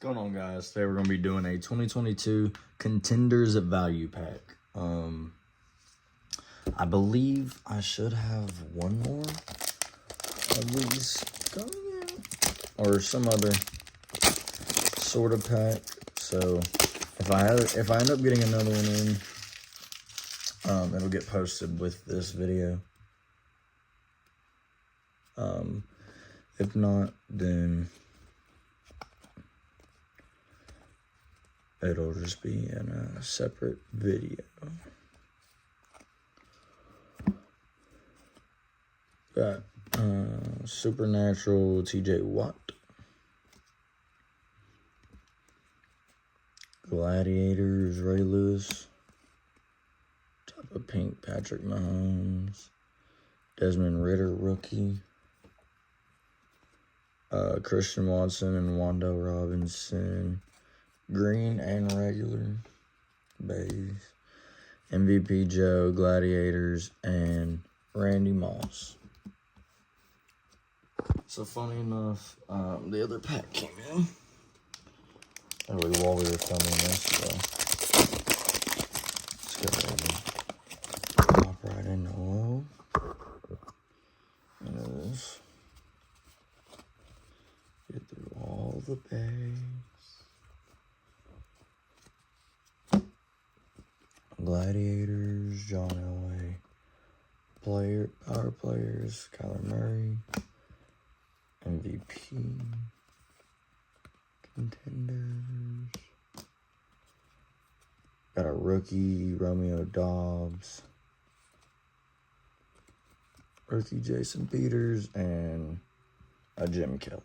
Going on, guys? Today we're going to be doing a 2022 Contenders value pack. I believe I should have one more of these coming in, or some other sort of pack. So if I end up getting another one in, it'll get posted with this video. If not, then it'll just be in a separate video. Got Supernatural TJ Watt, Gladiators Ray Lewis, top of pink Patrick Mahomes, Desmond Ridder rookie, Christian Watson and Wando Robinson, green and regular base, MVP Joe, Gladiators, and Randy Moss. So funny enough, the other pack came in while we were filming this, so let's go ahead and hop right into this. Get through all the bags. Gladiators, John Elway, power players, Kyler Murray, MVP, Contenders, got a rookie, Romeo Dobbs, rookie Jason Peters, and a Jim Kelly.